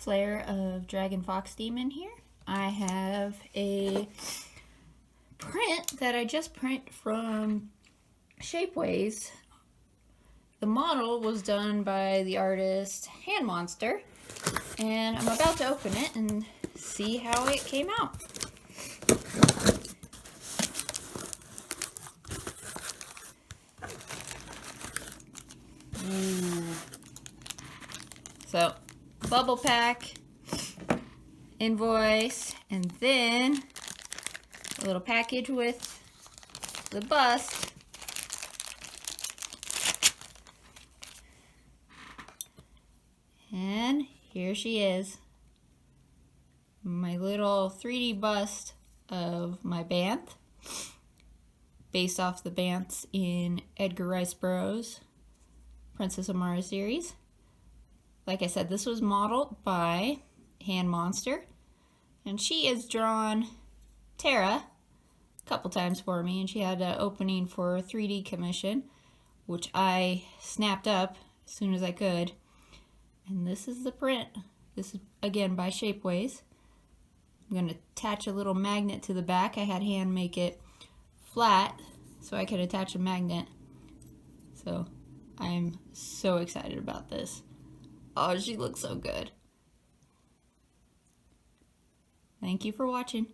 Flare of Dragon Fox Demon here. I have a print that I just print from Shapeways. The model was done by the artist Hand Monster, and I'm about to open it and see how it came out. So, bubble pack, invoice, and then a little package with the bust. And here she is, my little 3D bust of my Banth, based off the Banths in Edgar Rice Burroughs' Princess Amara series. Like I said, this was modeled by Hand Monster, and she has drawn Terra a couple times for me, and she had an opening for a 3D commission, which I snapped up as soon as I could. And this is the print. This is, again, by Shapeways. I'm going to attach a little magnet to the back. I had Hand make it flat so I could attach a magnet. So I'm so excited about this. Oh, she looks so good. Thank you for watching.